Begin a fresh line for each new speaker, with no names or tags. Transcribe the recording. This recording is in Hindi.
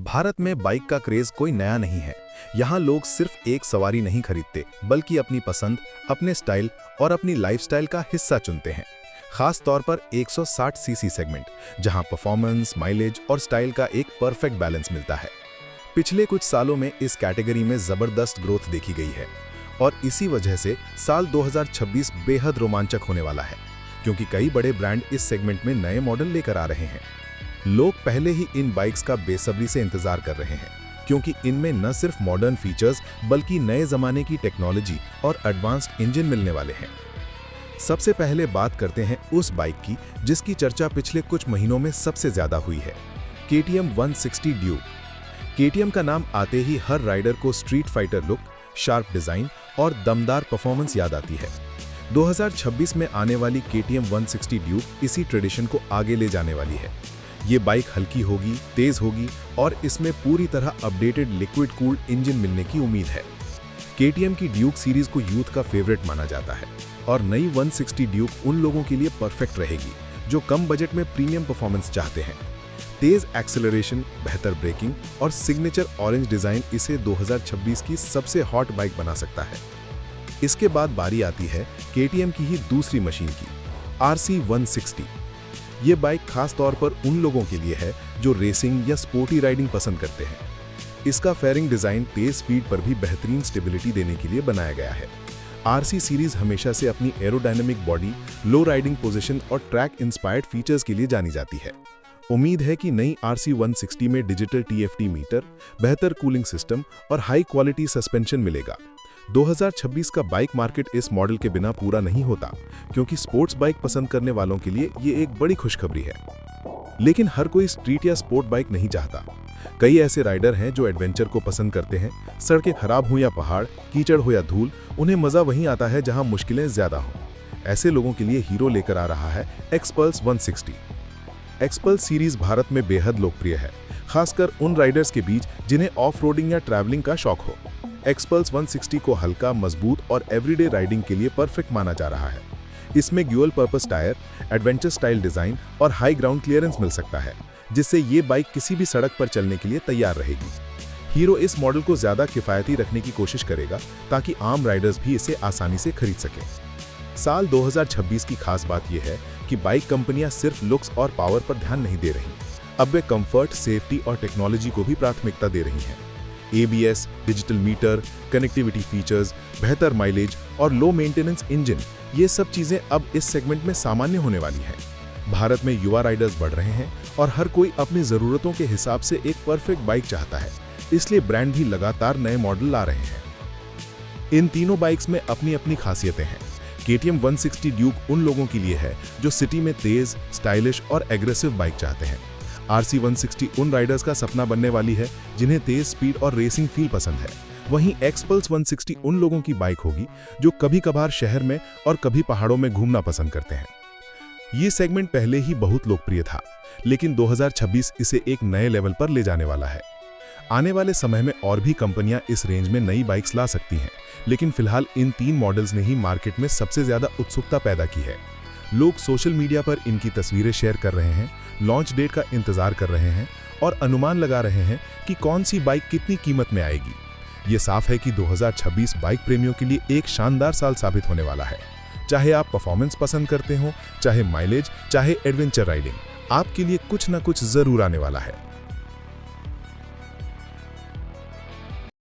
भारत में बाइक का क्रेज कोई नया नहीं है। यहाँ लोग सिर्फ एक सवारी नहीं खरीदते, बल्कि अपनी पसंद, अपने स्टाइल और अपनी लाइफस्टाइल का हिस्सा चुनते हैं। खास तौर पर 160 सीसी सेगमेंट, जहाँ परफॉर्मेंस, माइलेज और स्टाइल का एक परफेक्ट बैलेंस मिलता है। पिछले कुछ सालों में इस कैटेगरी में जबरदस्त ग्रोथ देखी गई है और इसी वजह से साल 2026 बेहद रोमांचक होने वाला है, क्योंकि कई बड़े ब्रांड इस सेगमेंट में नए मॉडल लेकर आ रहे हैं। लोग पहले ही इन बाइक्स का बेसब्री से इंतजार कर रहे हैं, क्योंकि इनमें न सिर्फ मॉडर्न फीचर्स बल्कि नए जमाने की टेक्नोलॉजी और एडवांस्ड इंजन मिलने वाले हैं। सबसे पहले बात करते हैं उस बाइक की जिसकी चर्चा पिछले कुछ महीनों में सबसे ज्यादा हुई है, KTM 160 ड्यूक। KTM का नाम आते ही हर राइडर को street fighter look, sharp design और दमदार परफॉर्मेंस याद आती है। 2026 में आने वाली KTM 160 ड्यूक इसी ट्रेडिशन को आगे ले जाने वाली है। ये बाइक हल्की होगी, तेज होगी और इसमें पूरी तरह अपडेटेड लिक्विड कूल्ड इंजन मिलने की उम्मीद है। KTM की ड्यूक सीरीज को यूथ का फेवरेट माना जाता है और नई 160 ड्यूक उन लोगों के लिए परफेक्ट रहेगी जो कम बजट में प्रीमियम परफॉर्मेंस चाहते हैं। तेज एक्सेलरेशन, बेहतर ब्रेकिंग और सिग्नेचर ऑरेंज डिजाइन इसे 2026 की सबसे हॉट बाइक बना सकता है। इसके बाद बारी आती है KTM की ही दूसरी मशीन की, RC 160। ये बाइक खास तौर पर उन लोगों के लिए है जो रेसिंग या स्पोर्टी राइडिंग पसंद करते हैं। इसका फेयरिंग डिजाइन तेज स्पीड पर भी बेहतरीन स्टेबिलिटी देने के लिए बनाया गया है। RC सीरीज हमेशा से अपनी एरोडायनेमिक बॉडी, लो राइडिंग पोजीशन और ट्रैक इंस्पायर्ड फीचर्स के लिए जानी जाती है। उम्मीद है कि नई RC 160 में डिजिटल TFT मीटर, बेहतर कूलिंग सिस्टम और हाई क्वालिटी सस्पेंशन मिलेगा। 2026 का बाइक मार्केट इस मॉडल के बिना पूरा नहीं होता, क्योंकि स्पोर्ट्स बाइक पसंद करने वालों के लिए ये एक बड़ी खुशखबरी है। लेकिन हर कोई स्ट्रीट या स्पोर्ट बाइक नहीं चाहता। कई ऐसे राइडर हैं जो एडवेंचर को पसंद करते हैं। सड़कें खराब हो या पहाड़, कीचड़ हो या धूल, उन्हें मजा वहीं आता है जहां मुश्किलें ज्यादा हों। ऐसे लोगों के लिए हीरो लेकर आ रहा है Xpulse 160। Xpulse सीरीज भारत में बेहद लोकप्रिय है, खासकर उन राइडर्स के बीच जिन्हें ऑफ रोडिंग या ट्रैवलिंग का शौक हो। Xpulse 160 को हल्का, मजबूत और एवरीडे राइडिंग के लिए परफेक्ट माना जा रहा है। इसमें dual purpose tyre, adventure style design और हाई ग्राउंड क्लियरेंस मिल सकता है, जिससे ये बाइक किसी भी सड़क पर चलने के लिए तैयार रहेगी। हीरो इस मॉडल को ज्यादा किफायती रखने की कोशिश करेगा ताकि आम राइडर्स भी इसे आसानी से खरीद सकें। साल 2026 की खास बात यह है कि बाइक कंपनियां सिर्फ लुक्स और पावर पर ध्यान नहीं दे रही, अब वे कंफर्ट, सेफ्टी और टेक्नोलॉजी को भी प्राथमिकता दे रही हैं। ABS, digital meter, connectivity features, बेहतर माइलेज और लो मेंटेनेंस इंजन, ये सब चीजें अब इस सेगमेंट में सामान्य होने वाली हैं। भारत में युवा राइडर्स बढ़ रहे हैं और हर कोई अपनी जरूरतों के हिसाब से एक परफेक्ट बाइक चाहता है, इसलिए ब्रांड भी लगातार नए मॉडल ला रहे हैं। इन तीनों बाइक्स में अपनी अपनी खासियतें हैं। KTM 160 ड्यूक उन लोगों के लिए है जो सिटी में तेज, स्टाइलिश और एग्रेसिव बाइक चाहते हैं। RC 160 उन राइडर्स का सपना बनने वाली है जिन्हें तेज स्पीड और रेसिंग फील पसंद है। वहीं Xpulse 160 उन लोगों की बाइक होगी जो कभी कभार शहर में और कभी पहाड़ों में घूमना पसंद करते हैं। ये सेगमेंट पहले ही बहुत लोकप्रिय था, लेकिन 2026 इसे एक नए लेवल पर ले जाने वाला है। आने वाले समय में और भी कंपनियां इस रेंज में नई बाइक्स ला सकती हैं, लेकिन फिलहाल इन तीन मॉडल्स ने ही मार्केट में सबसे ज्यादा उत्सुकता पैदा की है। लोग सोशल मीडिया पर इनकी तस्वीरें शेयर कर रहे हैं, लॉन्च डेट का इंतजार कर रहे हैं और अनुमान लगा रहे हैं कि कौन सी बाइक कितनी कीमत में आएगी। ये साफ है कि 2026 बाइक प्रेमियों के लिए एक शानदार साल साबित होने वाला है। चाहे आप परफॉर्मेंस पसंद करते हो, चाहे माइलेज, चाहे एडवेंचर राइडिंग, आपके लिए कुछ ना कुछ जरूर आने वाला है।